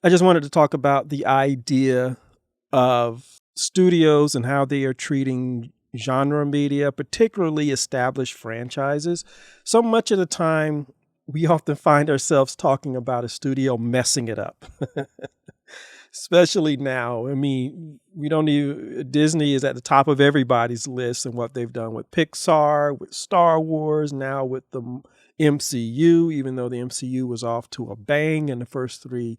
I just wanted to talk about the idea of studios and how they are treating genre media, particularly established franchises. So much of the time, we often find ourselves talking about a studio messing it up. Especially now. I mean, Disney is at the top of everybody's list and what they've done with Pixar, with Star Wars, now with the MCU, even though the MCU was off to a bang in the first three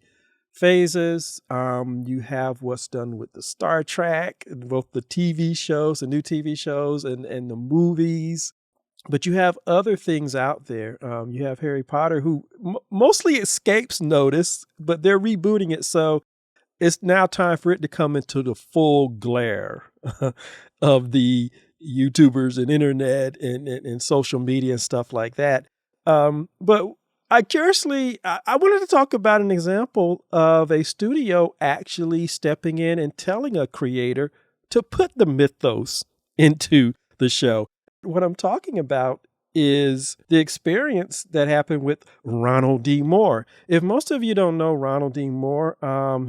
phases. You have what's done with the Star Trek, both the TV shows, the new TV shows, and the movies. But you have other things out there. You have Harry Potter, who mostly escapes notice, but they're rebooting it. So it's now time for it to come into the full glare of the YouTubers and internet and social media and stuff like that. But I wanted to talk about an example of a studio actually stepping in and telling a creator to put the mythos into the show. What I'm talking about is the experience that happened with Ronald D. Moore. If most of you don't know Ronald D. Moore,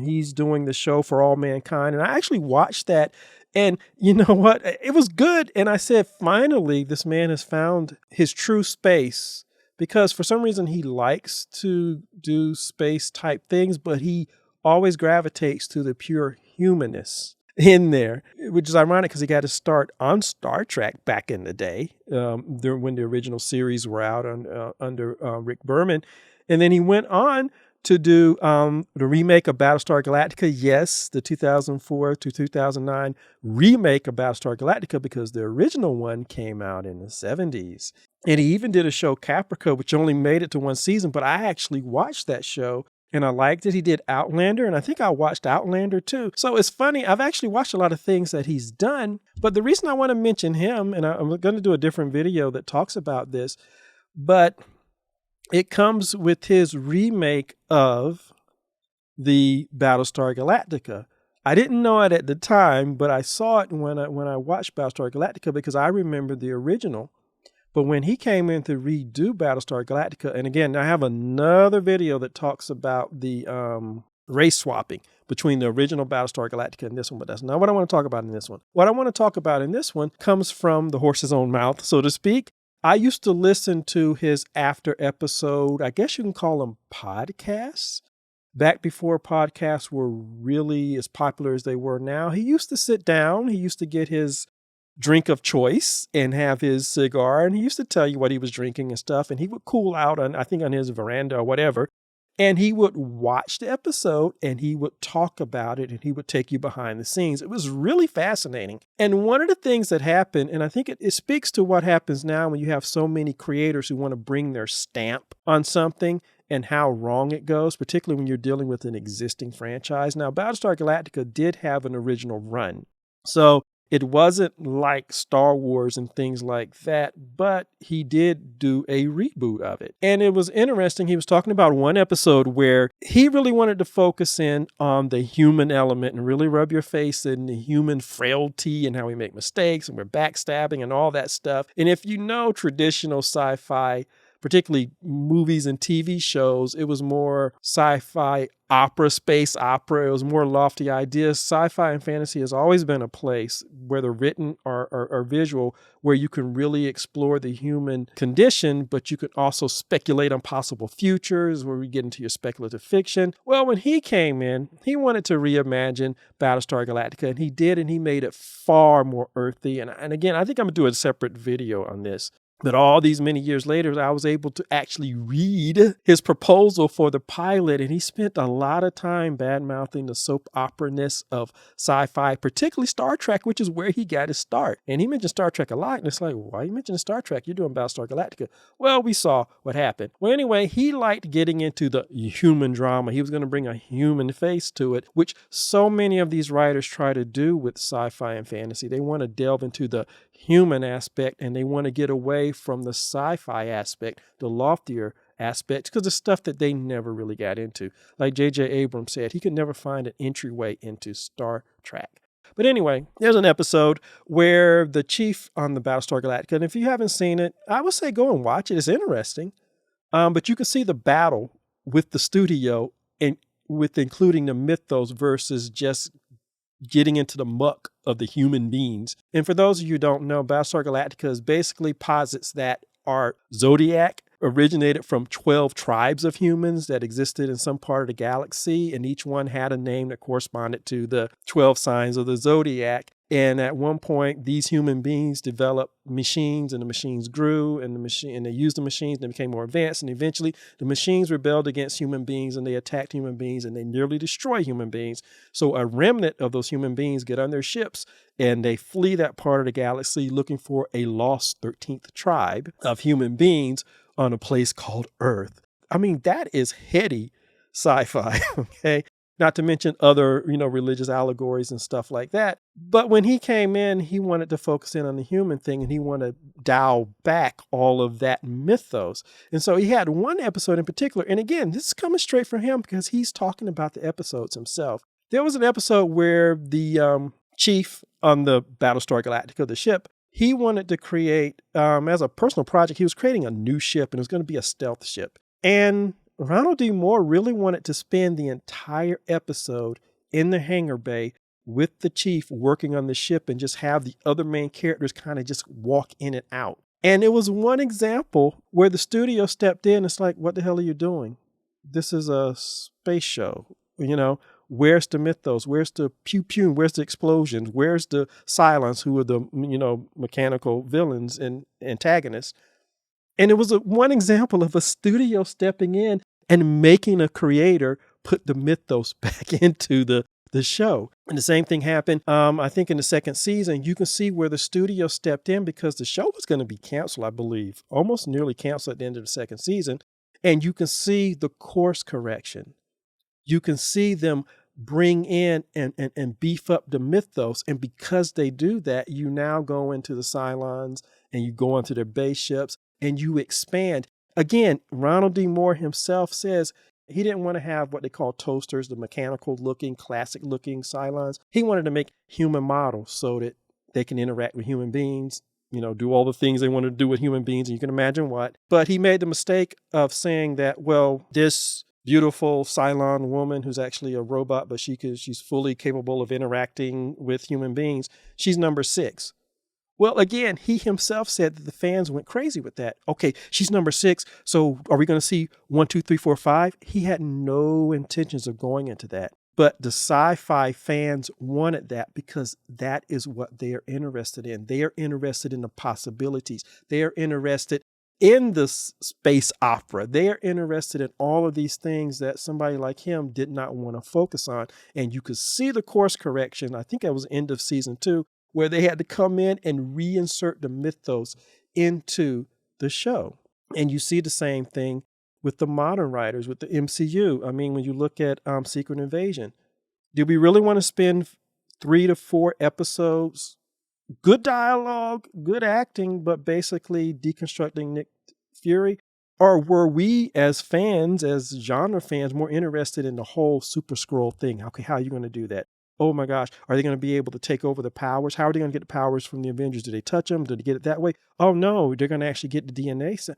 he's doing the show For All Mankind. And I actually watched that. And you know what? It was good. And I said, finally, this man has found his true space. Because for some reason, he likes to do space type things, but he always gravitates to the pure humanness in there, which is ironic because he got to start on Star Trek back in the day, when the original series were out under Rick Berman. And then he went on to do the remake of Battlestar Galactica. Yes, the 2004 to 2009 remake of Battlestar Galactica, because the original one came out in the 70s. And he even did a show, Caprica, which only made it to one season, but I actually watched that show. And I liked it. He did Outlander, and I think I watched Outlander too. So it's funny. I've actually watched a lot of things that he's done. But the reason I want to mention him, and I'm going to do a different video that talks about this, but it comes with his remake of the Battlestar Galactica. I didn't know it at the time, but I saw it when I watched Battlestar Galactica because I remember the original. But when he came in to redo Battlestar Galactica, and again, I have another video that talks about the race swapping between the original Battlestar Galactica and this one, but that's not what I want to talk about in this one. What I want to talk about in this one comes from the horse's own mouth, so to speak. I used to listen to his after episode, I guess you can call them podcasts. Back before podcasts were really as popular as they were now, he used to sit down, he used to get his drink of choice and have his cigar, and he used to tell you what he was drinking and stuff, and he would cool out on his veranda or whatever, and he would watch the episode and he would talk about it and he would take you behind the scenes. It was really fascinating. And one of the things that happened, and I think it speaks to what happens now when you have so many creators who want to bring their stamp on something and how wrong it goes, particularly when you're dealing with an existing franchise. Now, Battlestar Galactica did have an original run, so it wasn't like Star Wars and things like that, but he did do a reboot of it. And it was interesting. He was talking about one episode where he really wanted to focus in on the human element and really rub your face in the human frailty and how we make mistakes and we're backstabbing and all that stuff. And if you know traditional sci-fi, particularly movies and TV shows, it was more sci-fi opera, space opera. It was more lofty ideas. Sci-fi and fantasy has always been a place, whether written or visual, where you can really explore the human condition, but you can also speculate on possible futures, where we get into your speculative fiction. Well, when he came in, he wanted to reimagine Battlestar Galactica, and he did, and he made it far more earthy. And again, I think I'm going to do a separate video on this. But all these many years later, I was able to actually read his proposal for the pilot, and he spent a lot of time bad-mouthing the soap opera-ness of sci-fi, particularly Star Trek, which is where he got his start. And he mentioned Star Trek a lot, and it's like, why are you mentioning Star Trek? You're doing Battlestar Galactica. Well, we saw what happened. Well, anyway, he liked getting into the human drama. He was going to bring a human face to it, which so many of these writers try to do with sci-fi and fantasy. They want to delve into the human aspect, and they want to get away from the sci-fi aspect, the loftier aspects, because it's stuff that they never really got into. Like J.J. Abrams said, he could never find an entryway into Star Trek. But anyway, there's an episode where the chief on the Battlestar Galactica, and if you haven't seen it, I would say go and watch it. It's interesting. But you can see the battle with the studio, and with including the mythos versus just getting into the muck of the human beings. And for those of you who don't know, Battlestar Galactica basically posits that our zodiac originated from 12 tribes of humans that existed in some part of the galaxy, and each one had a name that corresponded to the 12 signs of the zodiac. And at one point, these human beings developed machines, and the machines grew, and they used the machines, and they became more advanced. And eventually, the machines rebelled against human beings, and they attacked human beings, and they nearly destroy human beings. So a remnant of those human beings get on their ships, and they flee that part of the galaxy looking for a lost 13th tribe of human beings on a place called Earth. I mean, that is heady sci-fi, okay? Not to mention other, religious allegories and stuff like that. But when he came in, he wanted to focus in on the human thing, and he wanted to dial back all of that mythos. And so he had one episode in particular. And again, this is coming straight from him because he's talking about the episodes himself. There was an episode where the chief on the Battlestar Galactica, the ship, he wanted to create, as a personal project, he was creating a new ship, and it was going to be a stealth ship. And Ronald D. Moore really wanted to spend the entire episode in the hangar bay with the chief working on the ship and just have the other main characters kind of just walk in and out. And it was one example where the studio stepped in. It's like, what the hell are you doing? This is a space show, Where's the mythos? Where's the pew-pew? Where's the explosions? Where's the Cylons, who are the, mechanical villains and antagonists? And it was one example of a studio stepping in and making a creator put the mythos back into the show. And the same thing happened, I think, in the second season. You can see where the studio stepped in because the show was going to be canceled, I believe, almost nearly canceled at the end of the second season. And you can see the course correction. You can see them bring in and beef up the mythos. And because they do that, you now go into the Cylons and you go into their base ships and you expand. Again, Ronald D. Moore himself says he didn't want to have what they call toasters, the mechanical looking, classic looking Cylons. He wanted to make human models so that they can interact with human beings, do all the things they wanted to do with human beings. And you can imagine what. But he made the mistake of saying that, well, this beautiful Cylon woman who's actually a robot, but she's fully capable of interacting with human beings. She's number 6. Well, again, he himself said that the fans went crazy with that. Okay, she's number 6. So are we going to see 1, 2, 3, 4, 5? He had no intentions of going into that. But the sci-fi fans wanted that because that is what they are interested in. They are interested in the possibilities. They are interested in the space opera. They are interested in all of these things that somebody like him did not want to focus on. And you could see the course correction. I think that was end of season 2, where they had to come in and reinsert the mythos into the show. And you see the same thing with the modern writers, with the MCU. I mean, when you look at Secret Invasion, do we really want to spend 3 to 4 episodes, good dialogue, good acting, but basically deconstructing Nick Fury? Or were we as fans, as genre fans, more interested in the whole Super Skrull thing? Okay, how are you going to do that? Oh my gosh, are they going to be able to take over the powers? How are they going to get the powers from the Avengers? Do they touch them? Do they get it that way? Oh no, they're going to actually get the DNA. So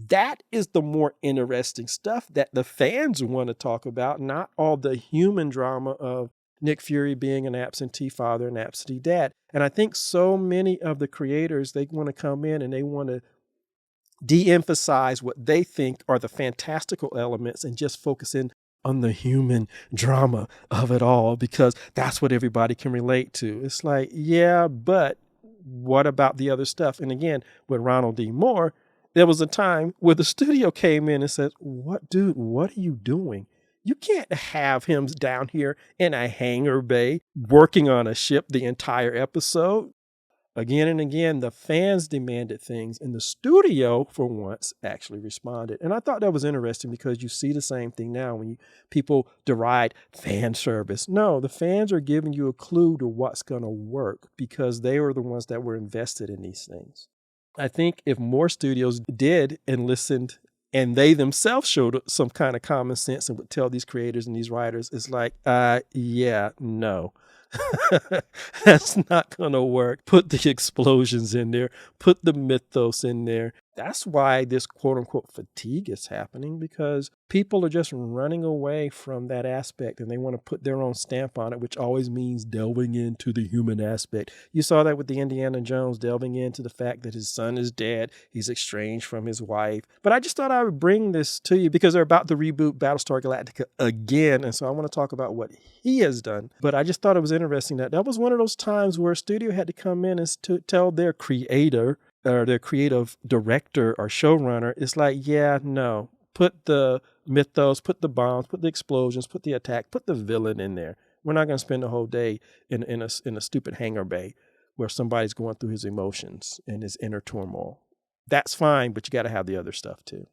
that is the more interesting stuff that the fans want to talk about, not all the human drama of Nick Fury being an absentee father and absentee dad. And I think so many of the creators, they want to come in and they want to de-emphasize what they think are the fantastical elements and just focus in on the human drama of it all, because that's what everybody can relate to. It's like, yeah, but what about the other stuff? And again, with Ronald D. Moore, there was a time where the studio came in and said, what, dude, what are you doing? You can't have him down here in a hangar bay working on a ship the entire episode. Again and again, the fans demanded things, and the studio, for once, actually responded. And I thought that was interesting because you see the same thing now when people deride fan service. No, the fans are giving you a clue to what's going to work because they were the ones that were invested in these things. I think if more studios did and listened, and they themselves showed some kind of common sense and would tell these creators and these writers, it's like, yeah, no. That's not going to work. Put the explosions in there, put the mythos in there. That's why this quote unquote fatigue is happening, because people are just running away from that aspect and they want to put their own stamp on it, which always means delving into the human aspect. You saw that with the Indiana Jones, delving into the fact that his son is dead, he's estranged from his wife. But I just thought I would bring this to you because they're about to reboot Battlestar Galactica again. And so I want to talk about what he has done. But I just thought it was interesting that was one of those times where a studio had to come in and to tell their creator or their creative director or showrunner, it's like, yeah, no, put the mythos, put the bombs, put the explosions, put the attack, put the villain in there. We're not going to spend the whole day in a stupid hangar bay where somebody's going through his emotions and his inner turmoil. That's fine, but you got to have the other stuff too.